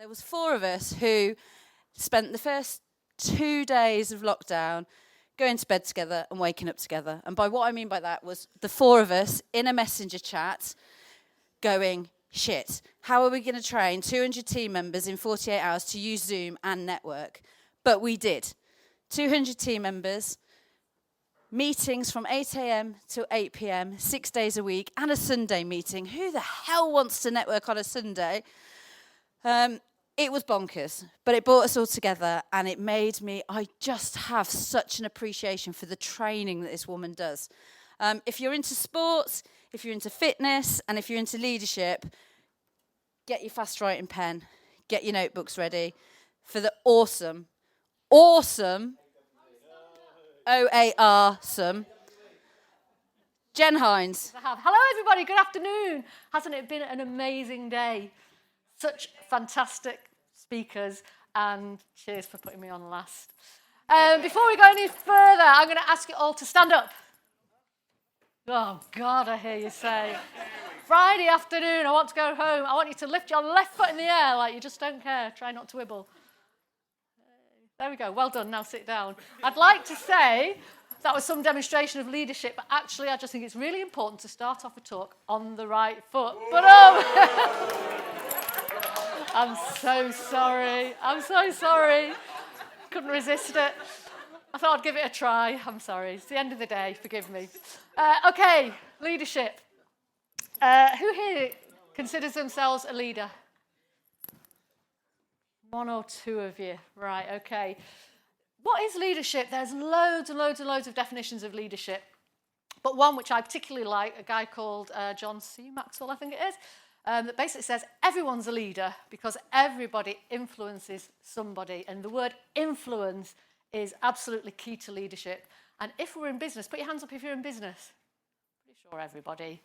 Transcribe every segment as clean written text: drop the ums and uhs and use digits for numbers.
There was 4 of us who spent the first 2 days of lockdown going to bed together and waking up together. And by what I mean by that was the 4 of us in a messenger chat going, shit, how are we going to train 200 team members in 48 hours to use Zoom and network? But we did. 200 team members, meetings from 8 a.m. to 8 p.m., 6 days a week, and a Sunday meeting. Who the hell wants to network on a Sunday? It was bonkers, but it brought us all together, and it made me, I just have such an appreciation for the training that this woman does. If you're into sports, if you're into fitness, and if you're into leadership, get your fast writing pen, get your notebooks ready for the awesome, O-A-R-some, Jen Hinds. Hello everybody, good afternoon. Hasn't it been an amazing day? Such fantastic speakers, and cheers for putting me on last. Before we go any further, I'm going to ask you all to stand up. Oh God, I hear you say. Friday afternoon, I want to go home. I want you to lift your left foot in the air like you just don't care. Try not to wibble. There we go, well done, now sit down. I'd like to say that was some demonstration of leadership, but actually I just think it's really important to start off a talk on the right foot. But I'm so sorry. Couldn't resist it. I thought I'd give it a try. I'm sorry. It's the end of the day. Forgive me. Okay, leadership. Who here considers themselves a leader? 1 or 2 of you. Right, okay. What is leadership? There's loads and loads and loads of definitions of leadership. But one which I particularly like, a guy called John C. Maxwell, I think it is, that basically says everyone's a leader because everybody influences somebody. And the word influence is absolutely key to leadership. And if we're in business, put your hands up if you're in business. Pretty sure everybody.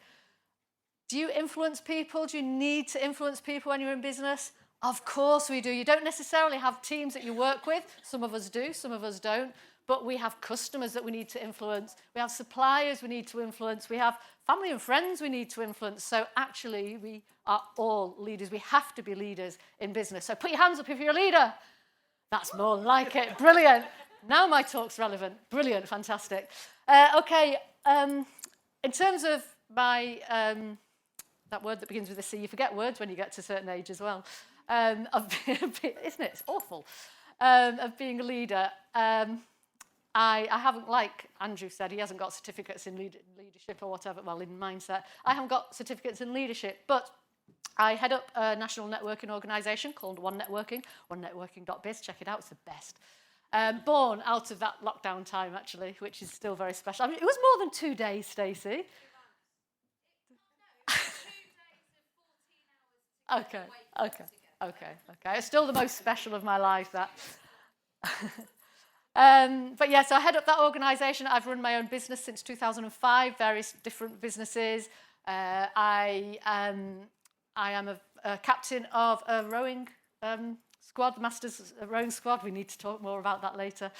Do you influence people? Do you need to influence people when you're in business? Of course we do. You don't necessarily have teams that you work with. Some of us do, some of us don't. But we have customers that we need to influence. We have suppliers we need to influence. We have family and friends we need to influence. So actually, we are all leaders. We have to be leaders in business. So put your hands up if you're a leader. That's more like it. Brilliant. Now my talk's relevant. Brilliant. Fantastic. Okay. In terms of my, that word that begins with a C, you forget words when you get to a certain age as well. Isn't it? It's awful. Of being a leader. I haven't, like Andrew said, he hasn't got certificates in leadership or whatever, well, in mindset. I haven't got certificates in leadership, but I head up a national networking organisation called One Networking, onenetworking.biz. Check it out, it's the best. Born out of that lockdown time, actually, which is still very special. I mean, it was more than 2 days, Stacey. Okay. It's still the most special of my life, that. But yeah, so I head up that organisation. I've run my own business since 2005, various different businesses. I am a captain of a rowing squad, the Masters Rowing Squad. We need to talk more about that later.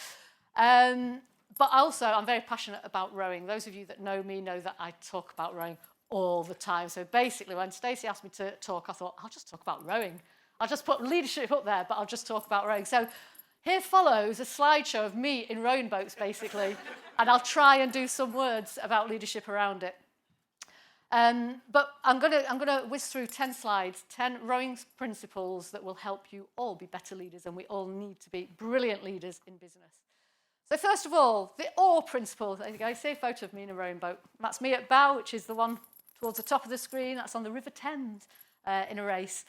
But also, I'm very passionate about rowing. Those of you that know me know that I talk about rowing all the time. So basically, when Stacey asked me to talk, I thought, I'll just talk about rowing. I'll just put leadership up there, but I'll just talk about rowing. So here follows a slideshow of me in rowing boats, basically, and I'll try and do some words about leadership around it. But I'm gonna whiz through 10 slides, 10 rowing principles that will help you all be better leaders, and we all need to be brilliant leaders in business. So first of all, the OAR principle. There you go, see a photo of me in a rowing boat. That's me at bow, which is the one towards the top of the screen. That's on the River Thames in a race.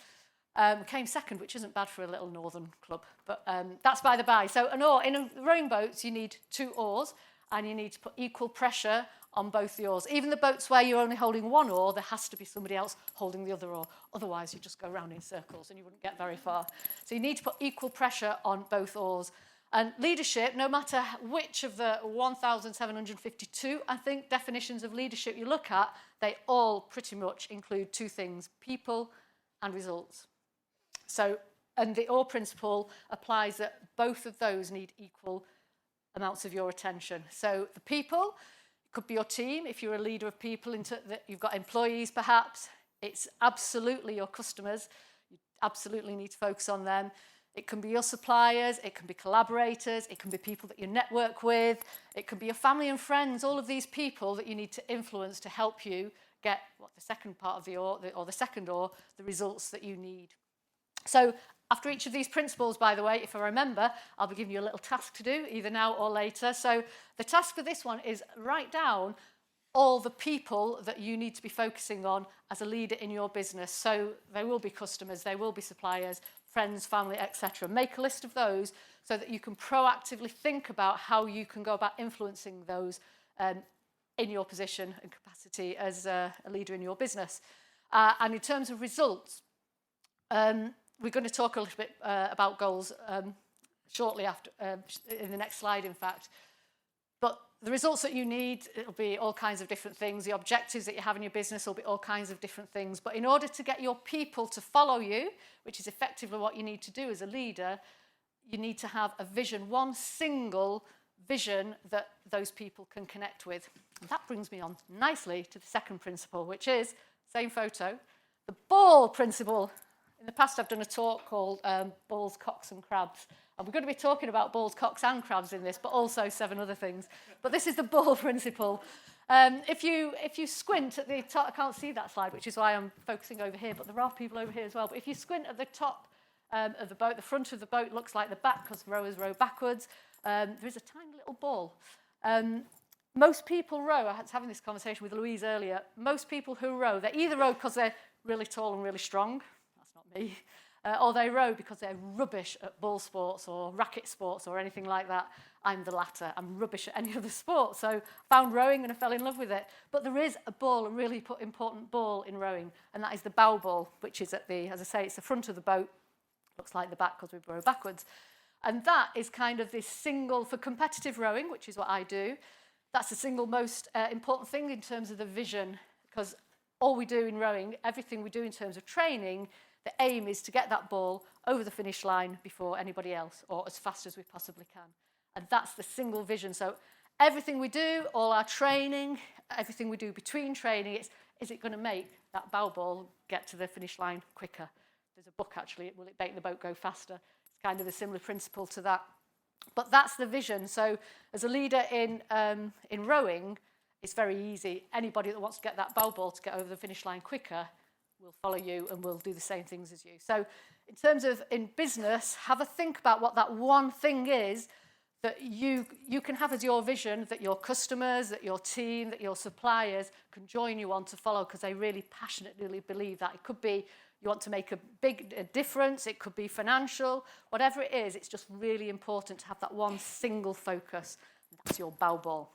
Came second, which isn't bad for a little northern club, but that's by the by. So an oar, in rowing boats, you need 2 oars, and you need to put equal pressure on both the oars. Even the boats where you're only holding 1 oar, there has to be somebody else holding the other oar. Otherwise, you just go around in circles and you wouldn't get very far. So you need to put equal pressure on both oars. And leadership, no matter which of the 1,752, I think, definitions of leadership you look at, they all pretty much include 2 things: people and results. So, and the OAR principle applies that both of those need equal amounts of your attention. So the people, it could be your team, if you're a leader of people, you've got employees perhaps, it's absolutely your customers. absolutely need to focus on them. It can be your suppliers, it can be collaborators, it can be people that you network with, it can be your family and friends, all of these people that you need to influence to help you get the second part of the oar, or the second oar, the results that you need. So after each of these principles, by the way, if I remember, I'll be giving you a little task to do, either now or later. So the task for this one is write down all the people that you need to be focusing on as a leader in your business. So there will be customers, there will be suppliers, friends, family, etc. Make a list of those so that you can proactively think about how you can go about influencing those in your position and capacity as a leader in your business. And in terms of results, we're going to talk a little bit about goals shortly after, in the next slide, in fact. But the results that you need, it'll be all kinds of different things. The objectives that you have in your business will be all kinds of different things. But in order to get your people to follow you, which is effectively what you need to do as a leader, you need to have a vision, one single vision that those people can connect with. And that brings me on nicely to the second principle, which is, same photo, the ball principle. In the past, I've done a talk called Balls, Cocks and Crabs. And we're going to be talking about balls, cocks and crabs in this, but also 7 other things. But this is the ball principle. If you squint at the top, I can't see that slide, which is why I'm focusing over here, but there are people over here as well. But if you squint at the top of the boat, the front of the boat looks like the back because rowers row backwards. There is a tiny little ball. Most people row, I was having this conversation with Louise earlier, most people who row, they either row because they're really tall and really strong, that's not me, or they row because they're rubbish at ball sports or racket sports or anything like that. I'm the latter. I'm rubbish at any other sport. So I found rowing and I fell in love with it. But there is a ball, a really important ball in rowing, and that is the bow ball, which is at the, as I say, it's the front of the boat. Looks like the back because we row backwards. And that is kind of this single, for competitive rowing, which is what I do, that's the single most important thing in terms of the vision, because all we do in rowing, everything we do in terms of training, the aim is to get that ball over the finish line before anybody else, or as fast as we possibly can. And that's the single vision. So everything we do, all our training, everything we do between training, is it going to make that bow ball get to the finish line quicker? There's a book, actually, Will It Make the Boat Go Faster? It's kind of a similar principle to that. But that's the vision. So as a leader in rowing, it's very easy. Anybody that wants to get that bow ball to get over the finish line quicker will follow you and will do the same things as you. So in terms of in business, have a think about what that one thing is that you can have as your vision, that your customers, that your team, that your suppliers can join you on to follow, because they really passionately believe that. It could be you want to make a big difference, it could be financial, whatever it is, it's just really important to have that one single focus. That's your bow ball.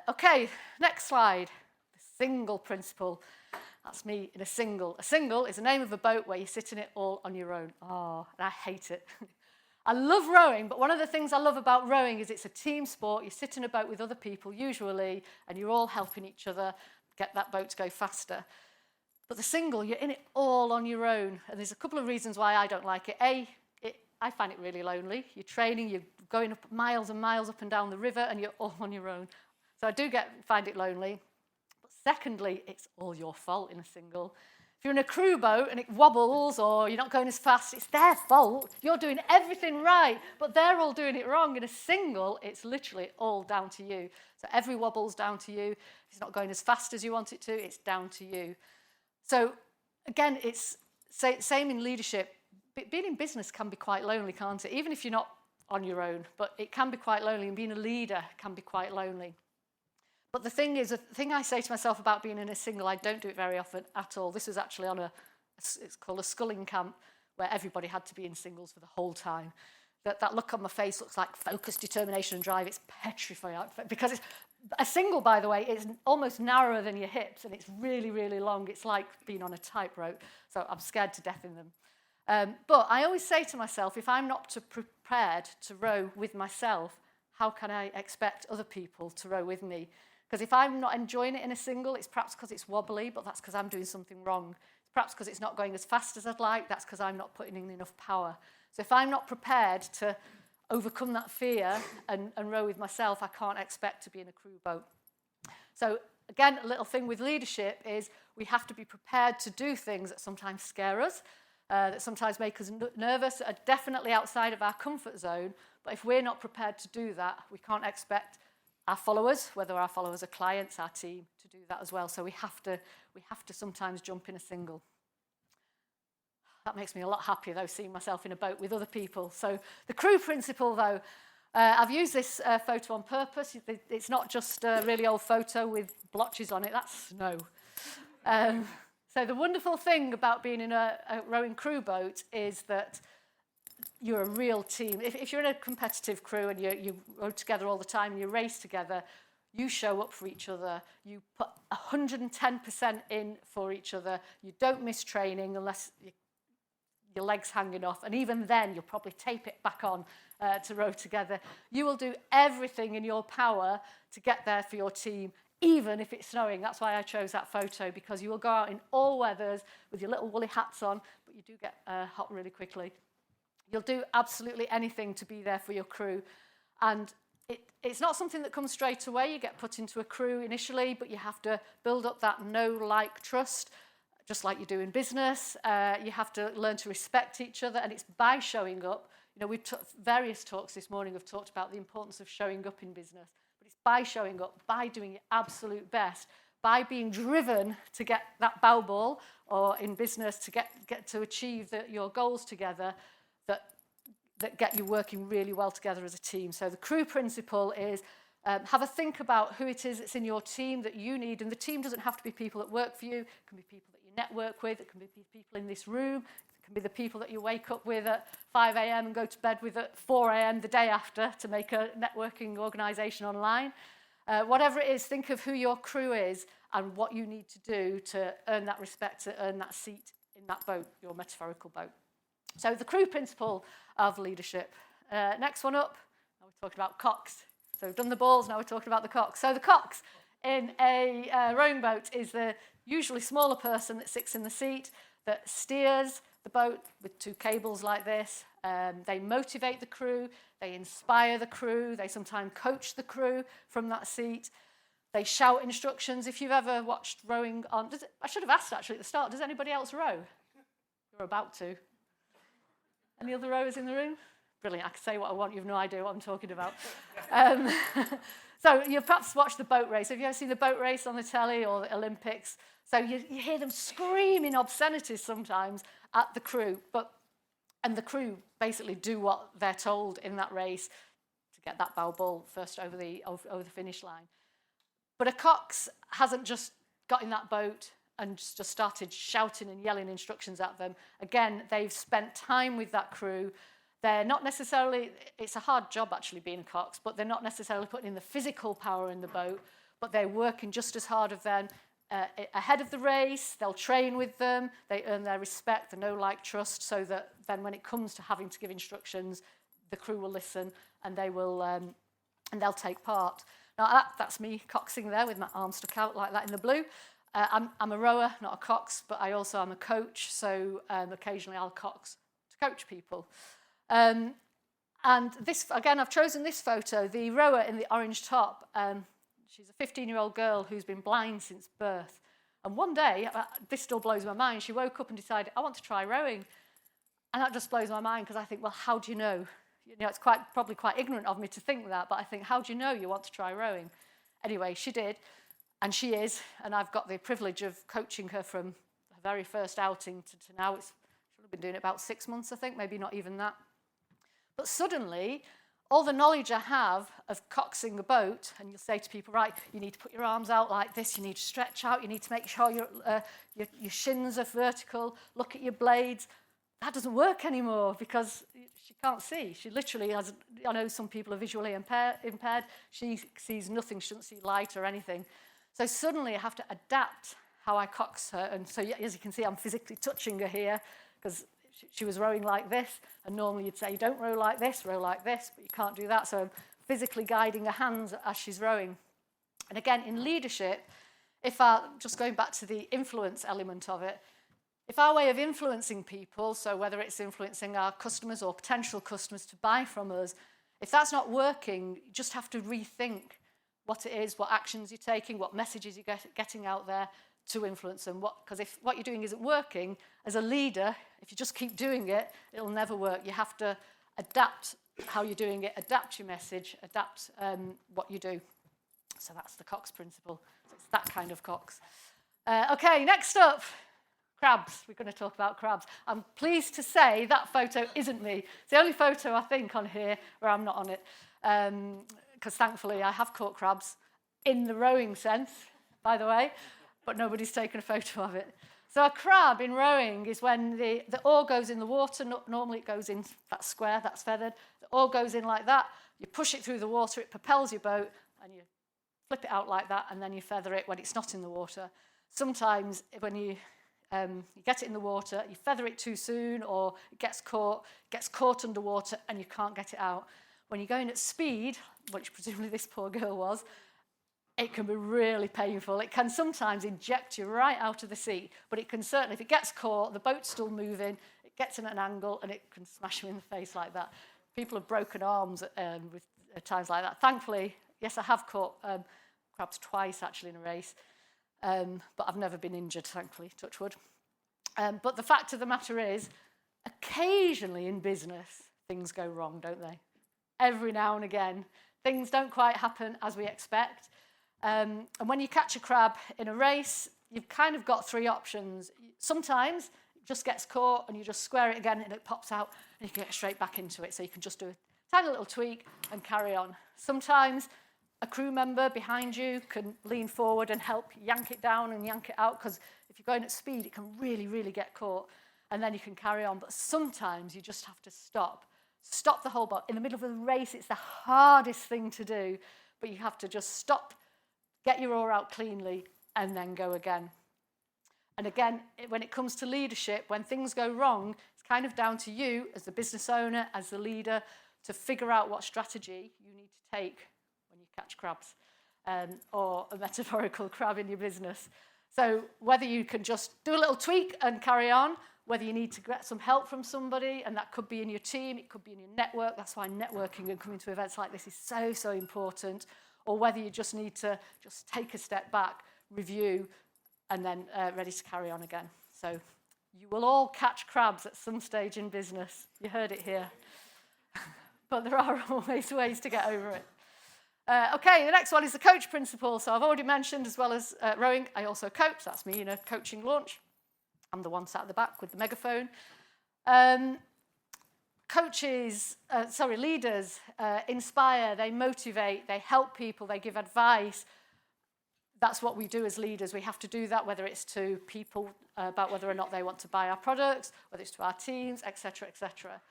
Okay, next slide. The single principle. That's me in a single. A single is the name of a boat where you sit in it all on your own. Oh, and I hate it. I love rowing, but one of the things I love about rowing is it's a team sport. You sit in a boat with other people, usually, and you're all helping each other get that boat to go faster. But the single, you're in it all on your own. And there's a couple of reasons why I don't like it. I find it really lonely. You're training, you're going up miles and miles up and down the river, and you're all on your own. So I do find it lonely. But secondly, it's all your fault in a single. If you're in a crew boat and it wobbles or you're not going as fast, it's their fault. You're doing everything right, but they're all doing it wrong. In a single, it's literally all down to you. So every wobble's down to you. If it's not going as fast as you want it to, it's down to you. So again, it's same in leadership. Being in business can be quite lonely, can't it? Even if you're not on your own, but it can be quite lonely, and being a leader can be quite lonely. But the thing is, the thing I say to myself about being in a single, I don't do it very often at all. This was actually on it's called a sculling camp, where everybody had to be in singles for the whole time. That look on my face looks like focus, determination, and drive. It's petrifying, because a single, by the way, is almost narrower than your hips, and it's really, really long. It's like being on a tightrope, so I'm scared to death in them. But I always say to myself, if I'm not prepared to row with myself, how can I expect other people to row with me? Because if I'm not enjoying it in a single, it's perhaps because it's wobbly, but that's because I'm doing something wrong. It's perhaps because it's not going as fast as I'd like, that's because I'm not putting in enough power. So if I'm not prepared to overcome that fear and row with myself, I can't expect to be in a crew boat. So again, a little thing with leadership is we have to be prepared to do things that sometimes scare us. that sometimes make us nervous, are definitely outside of our comfort zone. But if we're not prepared to do that, we can't expect our followers, whether our followers are clients, our team, to do that as well. So we have to sometimes jump in a single. That makes me a lot happier, though, seeing myself in a boat with other people. So the crew principle, though, I've used this photo on purpose. It's not just a really old photo with blotches on it. That's snow. So the wonderful thing about being in a rowing crew boat is that you're a real team. If you're in a competitive crew and you row together all the time and you race together, you show up for each other. You put 110% in for each other. You don't miss training unless your legs hanging off. And even then, you'll probably tape it back on to row together. You will do everything in your power to get there for your team, even if it's snowing. That's why I chose that photo, because you will go out in all weathers with your little woolly hats on, but you do get hot really quickly. You'll do absolutely anything to be there for your crew. And it's not something that comes straight away. You get put into a crew initially, but you have to build up that know-like trust, just like you do in business. You have to learn to respect each other, and it's by showing up. You know, various talks this morning have talked about the importance of showing up in business, but it's by showing up, by doing your absolute best, by being driven to get that bow ball, or in business to get to achieve your goals together, that get you working really well together as a team. So the crew principle is have a think about who it is that's in your team that you need. And the team doesn't have to be people that work for you. It can be people that you network with. It can be people in this room. It can be the people that you wake up with at 5 a.m. and go to bed with at 4 a.m. the day after to make a networking organisation online. Whatever it is, think of who your crew is and what you need to do to earn that respect, to earn that seat in that boat, your metaphorical boat. So the crew principle of leadership. Next one up, now we're talking about cocks. So we've done the balls, now we're talking about the cocks. So the cocks in a rowing boat is the usually smaller person that sits in the seat, that steers the boat with two cables like this. They motivate the crew, they inspire the crew, they sometimes coach the crew from that seat. They shout instructions. If you've ever watched rowing on... I should have asked actually at the start, does anybody else row? You're about to. Any other rowers in the room? Brilliant, I can say what I want, you have no idea what I'm talking about. So you've perhaps watched the boat race. Have you ever seen the boat race on the telly or the Olympics? So you hear them screaming obscenities sometimes at the crew, and the crew basically do what they're told in that race to get that bow ball first over the finish line. But a cox hasn't just got in that boat and just started shouting and yelling instructions at them. Again, they've spent time with that crew. They're not necessarily, it's a hard job actually being a cox, but they're not necessarily putting in the physical power in the boat, but they're working just as hard of them ahead of the race. They'll train with them. They earn their respect, the know, like, trust, so that then when it comes to having to give instructions, the crew will listen and they will, and they'll take part. Now that's me coxing there with my arm stuck out like that in the blue. I'm a rower, not a cox, but I also am a coach, so occasionally I'll cox to coach people. And this, again, I've chosen this photo, the rower in the orange top. She's a 15-year-old girl who's been blind since birth. And one day, this still blows my mind, she woke up and decided, I want to try rowing. And that just blows my mind, because I think, well, how do you know? You know, it's probably quite ignorant of me to think that, but I think, how do you know you want to try rowing? Anyway, she did. And she is, and I've got the privilege of coaching her from her very first outing to now. She'll have been doing it about 6 months, I think, maybe not even that. But suddenly, all the knowledge I have of coxing a boat, and you'll say to people, right, you need to put your arms out like this, you need to stretch out, you need to make sure your shins are vertical, look at your blades. That doesn't work anymore because she can't see. She literally has, I know some people are visually impaired. She sees nothing, she doesn't see light or anything. So suddenly I have to adapt how I cox her. And so as you can see, I'm physically touching her here because she was rowing like this. And normally you'd say, don't row like this, but you can't do that. So I'm physically guiding her hands as she's rowing. And again, in leadership, just going back to the influence element of it, if our way of influencing people, so whether it's influencing our customers or potential customers to buy from us, if that's not working, you just have to rethink what it is, what actions you're taking, what messages you're getting out there to influence them. Because if what you're doing isn't working, as a leader, if you just keep doing it, it'll never work. You have to adapt how you're doing it, adapt your message, adapt what you do. So that's the Cox principle. So it's that kind of Cox. Okay, next up, crabs. We're going to talk about crabs. I'm pleased to say that photo isn't me. It's the only photo I think on here where I'm not on it. Because thankfully I have caught crabs in the rowing sense, by the way, but nobody's taken a photo of it. So a crab in rowing is when the oar goes in the water. Normally it goes in that square, that's feathered. The oar goes in like that. You push it through the water, it propels your boat, and you flip it out like that, and then you feather it when it's not in the water. Sometimes when you get it in the water, you feather it too soon, or it gets caught underwater, and you can't get it out. When you're going at speed, which presumably this poor girl was, it can be really painful. It can sometimes eject you right out of the sea, but it can certainly, if it gets caught, the boat's still moving, it gets in at an angle, and it can smash you in the face like that. People have broken arms at times like that. Thankfully, yes, I have caught crabs twice, actually, in a race, but I've never been injured, thankfully, touch wood. But the fact of the matter is, occasionally in business, things go wrong, don't they? Every now and again, things don't quite happen as we expect. And when you catch a crab in a race, you've kind of got three options. Sometimes it just gets caught and you just square it again and it pops out and you can get straight back into it. So you can just do a tiny little tweak and carry on. Sometimes a crew member behind you can lean forward and help yank it down and yank it out, because if you're going at speed, it can really, really get caught, and then you can carry on. But sometimes you just have to stop the whole boat. In the middle of a race, it's the hardest thing to do, but you have to just stop, get your oar out cleanly, and then go again. And again, when it comes to leadership, when things go wrong, it's kind of down to you as the business owner, as the leader, to figure out what strategy you need to take when you catch crabs, or a metaphorical crab in your business. So whether you can just do a little tweak and carry on, whether you need to get some help from somebody, and that could be in your team, it could be in your network. That's why networking and coming to events like this is so, so important. Or whether you just need to just take a step back, review, and then ready to carry on again. So you will all catch crabs at some stage in business. You heard it here. But there are always ways to get over it. Okay, the next one is the coach principle. So I've already mentioned, as well as rowing, I also coach. That's me in a coaching launch. I'm the one sat at the back with the megaphone. Leaders inspire, they motivate, they help people, they give advice. That's what we do as leaders. We have to do that, whether it's to people about whether or not they want to buy our products, whether it's to our teams, etc., etc.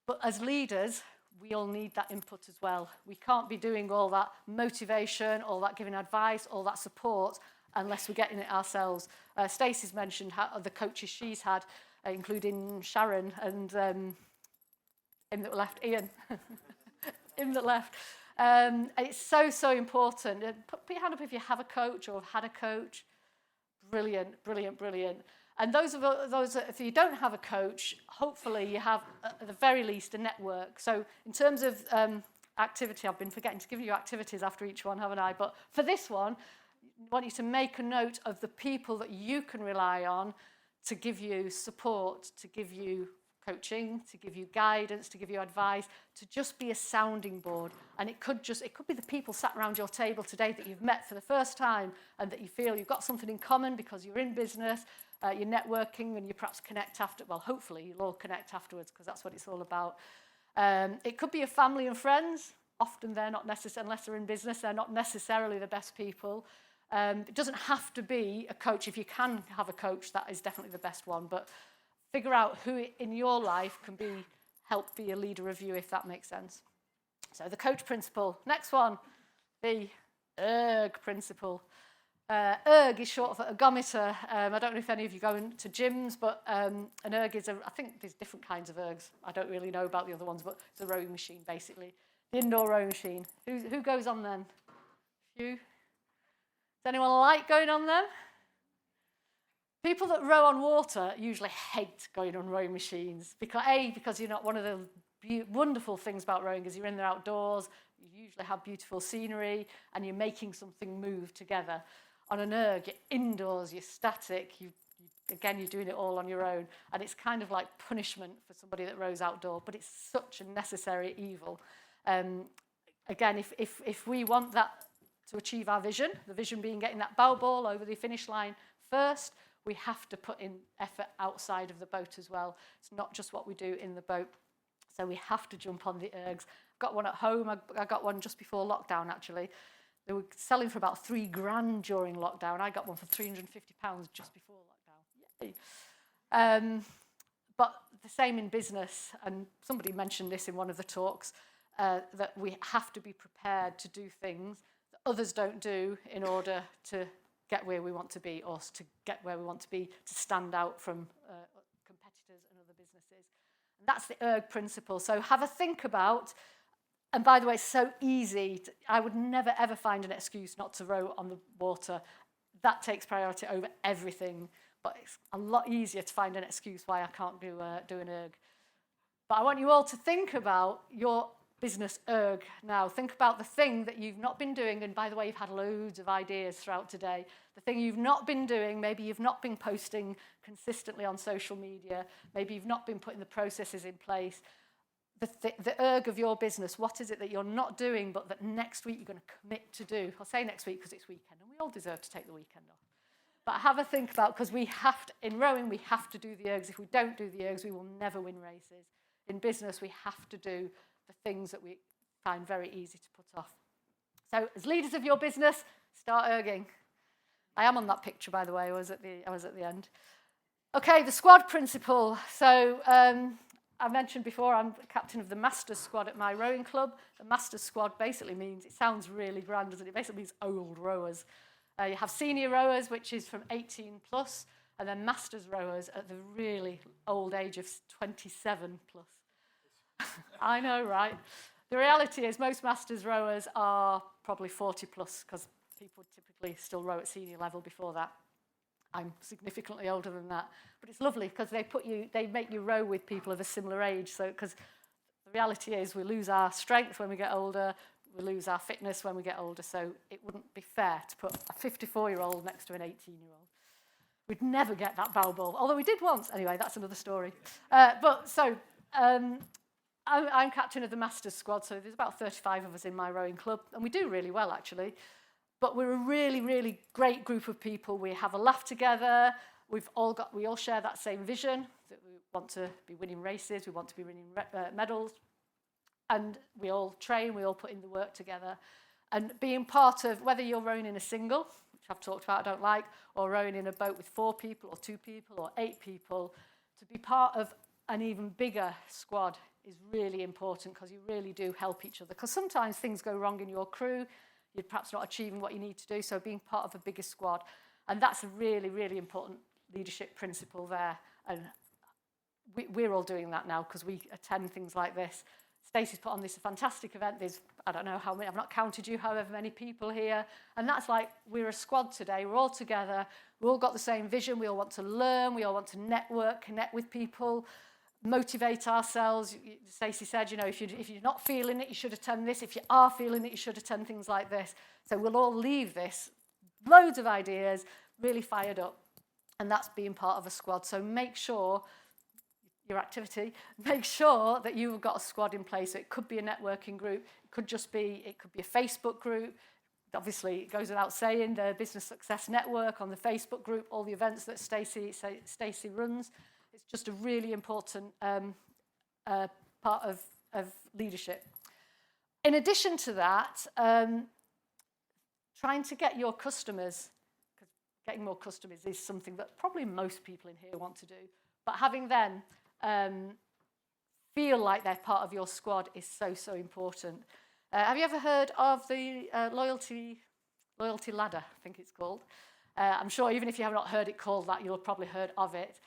But as leaders, we all need that input as well. We can't be doing all that motivation, all that giving advice, all that support, unless we're getting it ourselves. Stacey's mentioned how the coaches she's had, including Sharon and him that left, Ian. Him that left. It's so, so important. Put your hand up if you have a coach or have had a coach. Brilliant, brilliant, brilliant. And those, if you don't have a coach, hopefully you have, at the very least, a network. So in terms of activity, I've been forgetting to give you activities after each one, haven't I? But for this one, I want you to make a note of the people that you can rely on to give you support, to give you coaching, to give you guidance, to give you advice, to just be a sounding board. And it could be the people sat around your table today that you've met for the first time and that you feel you've got something in common because you're in business, you're networking, and you perhaps connect after. Well, hopefully you'll all connect afterwards, because that's what it's all about. It could be your family and friends. Often they're not necessarily, unless they're in business, they're not necessarily the best people. It doesn't have to be a coach. If you can have a coach, that is definitely the best one. But figure out who in your life can help be a leader of you, if that makes sense. So the coach principle. Next one, the ERG principle. ERG is short for ergometer. I don't know if any of you go into gyms, but an ERG is I think there's different kinds of ERGs. I don't really know about the other ones, but it's a rowing machine, basically. The indoor rowing machine. Who goes on them? You? Does anyone like going on them? People that row on water usually hate going on rowing machines because you're not, one of the wonderful things about rowing is you're in there outdoors, you usually have beautiful scenery, and you're making something move together. On an erg, you're indoors, you're static, again, you're doing it all on your own, and it's kind of like punishment for somebody that rows outdoor, but it's such a necessary evil. Again, if we want that to achieve our vision, the vision being getting that bow ball over the finish line first, we have to put in effort outside of the boat as well. It's not just what we do in the boat. So we have to jump on the ergs. I've got one at home. I got one just before lockdown, actually. They were selling for about $3,000 during lockdown. I got one for £350 just before lockdown. Yay. But the same in business, and somebody mentioned this in one of the talks, that we have to be prepared to do things that others don't do in order to get where we want to be, or to get where we want to be, to stand out from competitors and other businesses. And that's the erg principle. So have a think about, and by the way, it's so easy. I would never, ever find an excuse not to row on the water. That takes priority over everything. But it's a lot easier to find an excuse why I can't do an erg. But I want you all to think about your business erg now. Think about the thing that you've not been doing. And by the way, you've had loads of ideas throughout today. The thing you've not been doing, maybe you've not been posting consistently on social media. Maybe you've not been putting the processes in place. The erg of your business, what is it that you're not doing, but that next week you're going to commit to do? I'll say next week because it's weekend, and we all deserve to take the weekend off. But have a think about, because we have to, in rowing, we have to do the ergs. If we don't do the ergs, we will never win races. In business, we have to do the things that we find very easy to put off. So as leaders of your business, start erging. I am on that picture, by the way. I was at the end. Okay, the squad principle. So I mentioned before, I'm captain of the Masters squad at my rowing club. The Masters squad basically means, it sounds really grand, doesn't it? It basically means old rowers. You have senior rowers, which is from 18 plus, and then Masters rowers at the really old age of 27 plus. I know, right? The reality is most Masters rowers are probably 40 plus, because people typically still row at senior level before that. I'm significantly older than that. But it's lovely because they make you row with people of a similar age. So, because the reality is we lose our strength when we get older, we lose our fitness when we get older. So it wouldn't be fair to put a 54-year-old next to an 18-year-old. We'd never get that bow ball, although we did once. Anyway, that's another story. I'm captain of the Masters squad, so there's about 35 of us in my rowing club, and we do really well, actually. But we're a really, really great group of people. We have a laugh together. We all share that same vision, that we want to be winning races, we want to be winning medals, and we all train, we all put in the work together. And being part of, whether you're rowing in a single, which I've talked about, I don't like, or rowing in a boat with 4 people or 2 people or 8 people, to be part of an even bigger squad is really important, because you really do help each other. Because sometimes things go wrong in your crew, you're perhaps not achieving what you need to do, so being part of a bigger squad. And that's a really, really important leadership principle there. And we're all doing that now because we attend things like this. Stacey's put on this fantastic event. There's, I don't know how many, I've not counted you, however many people here. And that's like, we're a squad today. We're all together. We've all got the same vision. We all want to learn. We all want to network, connect with people, motivate ourselves. Stacey said, if you're not feeling it, you should attend this. If you are feeling it, you should attend things like this. So we'll all leave this, loads of ideas, really fired up. And that's being part of a squad. So make sure, make sure that you've got a squad in place. So it could be a networking group. It could be a Facebook group. Obviously, it goes without saying, the Business Success Network on the Facebook group, all the events that Stacey runs. It's just a really important part of leadership. In addition to that, trying to get your customers, because getting more customers is something that probably most people in here want to do, but having them feel like they're part of your squad is so, so important. Have you ever heard of the loyalty ladder, I think it's called? I'm sure even if you have not heard it called that, you'll have probably heard of it.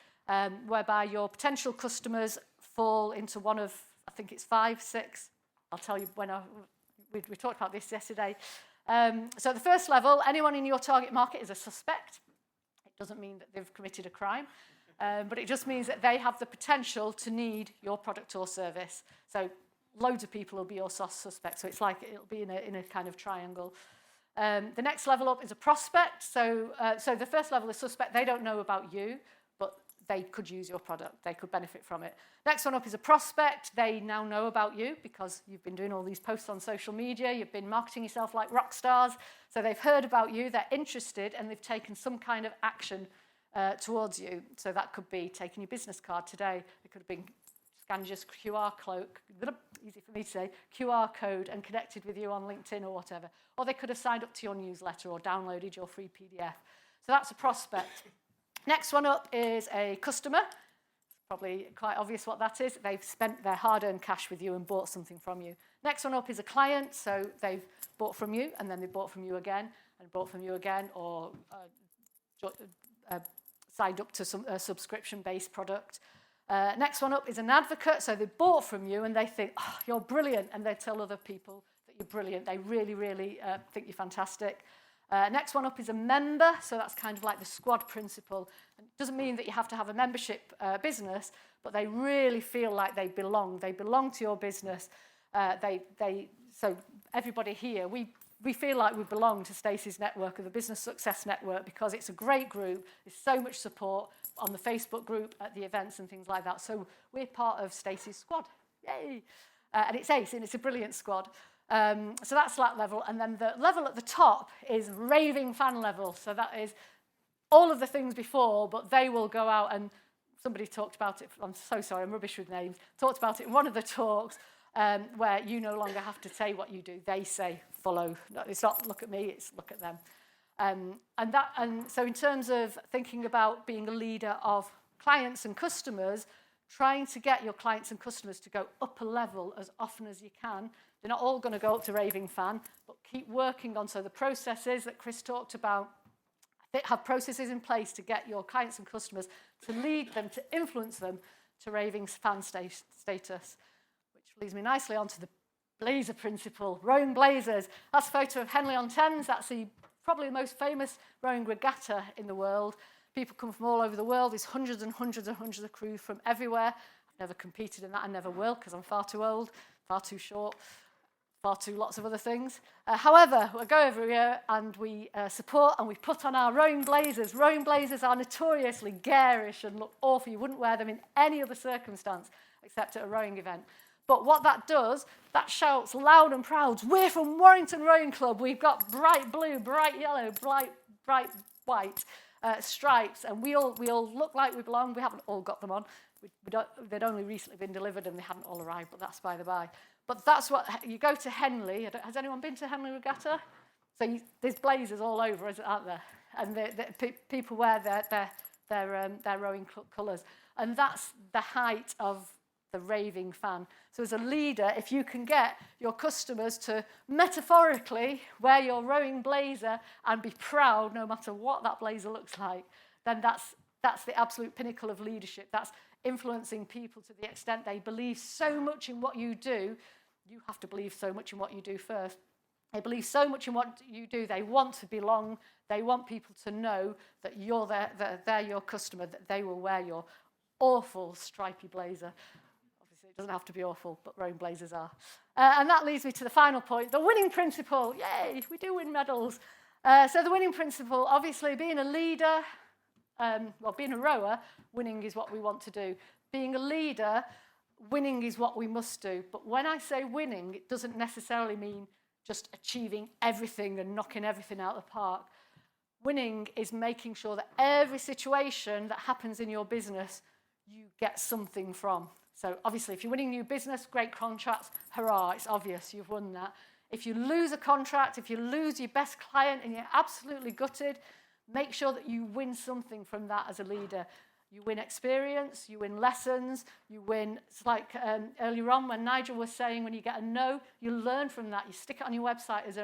Whereby your potential customers fall into one of, I think it's 5, 6. I'll tell you when we talked about this yesterday. So the first level, anyone in your target market is a suspect. It doesn't mean that they've committed a crime, but it just means that they have the potential to need your product or service. So loads of people will be your suspect. So it's like it'll be in a kind of triangle. The next level up is a prospect. So the first level is suspect. They don't know about you, but they could use your product. They could benefit from it. Next one up is a prospect. They now know about you because you've been doing all these posts on social media. You've been marketing yourself like rock stars. So they've heard about you. They're interested, and they've taken some kind of action towards you. So that could be taking your business card today. It could have been scanned your QR code, easy for me to say, QR code, and connected with you on LinkedIn or whatever. Or they could have signed up to your newsletter or downloaded your free PDF. So that's a prospect. Next one up is a customer. Probably quite obvious what that is. They've spent their hard-earned cash with you and bought something from you. Next one up is a client. So they've bought from you, and then they bought from you again, and bought from you again, or signed up to a subscription-based product. Next one up is an advocate. So they bought from you, and they think, oh, you're brilliant, and they tell other people that you're brilliant. They really, really think you're fantastic. Next one up is a member, so that's kind of like the squad principle. And it doesn't mean that you have to have a membership business, but they really feel like they belong. They belong to your business. So everybody here, we feel like we belong to Stacey's network, or the Business Success Network, because it's a great group. There's so much support on the Facebook group at the events and things like that. So we're part of Stacey's squad. Yay! And it's ace, and it's a brilliant squad. So that's that level. And then the level at the top is raving fan level. So that is all of the things before, but they will go out, and somebody talked about it. I'm so sorry, I'm rubbish with names. Talked about it in one of the talks where you no longer have to say what you do. They say follow. No, it's not look at me, it's look at them. And so in terms of thinking about being a leader of clients and customers, trying to get your clients and customers to go up a level as often as you can. They're not all going to go up to raving fan, but keep working on. So the processes that Chris talked about, have processes in place to get your clients and customers to lead them, to influence them to raving fan status, which leads me nicely onto the blazer principle, rowing blazers. That's a photo of Henley-on-Thames. That's probably the most famous rowing regatta in the world. People come from all over the world. There's hundreds and hundreds and hundreds of crew from everywhere. I've never competed in that. I never will, because I'm far too old, far too short, far too lots of other things. However, we go over here and we support and we put on our rowing blazers. Rowing blazers are notoriously garish and look awful. You wouldn't wear them in any other circumstance except at a rowing event. But what that does, that shouts loud and proud, we're from Warrington Rowing Club. We've got bright blue, bright yellow, bright white stripes, and we all look like we belong. We haven't all got them on. They'd only recently been delivered and they hadn't all arrived, but that's by the by. But that's what, you go to Henley. Has anyone been to Henley Regatta? So there's blazers all over, aren't there? And people wear their rowing colours. And that's the height of the raving fan. So as a leader, if you can get your customers to metaphorically wear your rowing blazer and be proud no matter what that blazer looks like, then that's the absolute pinnacle of leadership. That's influencing people to the extent they believe so much in what you do. You have to believe so much in what you do first. They believe so much in what you do. They want to belong. They want people to know that you're they're your customer, that they will wear your awful stripy blazer. Obviously, it doesn't have to be awful, but rowing blazers are. And that leads me to the final point, the winning principle. Yay, we do win medals. So the winning principle, obviously, being a leader, being a rower, winning is what we want to do. Being a leader, winning is what we must do. But when I say winning, it doesn't necessarily mean just achieving everything and knocking everything out of the park. Winning is making sure that every situation that happens in your business, you get something from. So obviously, if you're winning new business, great contracts, hurrah, it's obvious you've won that. If you lose a contract, if you lose your best client and you're absolutely gutted, make sure that you win something from that as a leader. You win experience, you win lessons, you win, it's like earlier on when Nigel was saying when you get a no, you learn from that. You stick it on your website as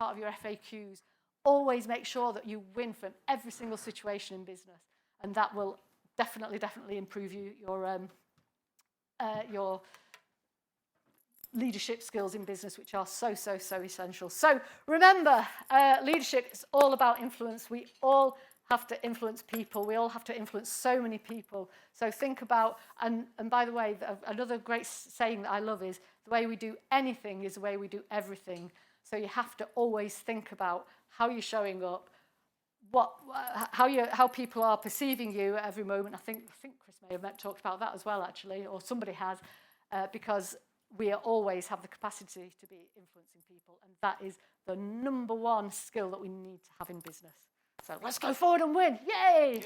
part of your FAQs. Always make sure that you win from every single situation in business. And that will definitely improve your leadership skills in business, which are so essential. So remember, leadership is all about influence. We all have to influence people. We all have to influence so many people. So think about, and by the way, another great saying that I love is, the way we do anything is the way we do everything. So you have to always think about how you're showing up, how people are perceiving you at every moment. I think Chris may have talked about that as well, actually, or somebody has, because we always have the capacity to be influencing people, and that is the number one skill that we need to have in business. So let's go forward and win. Yay!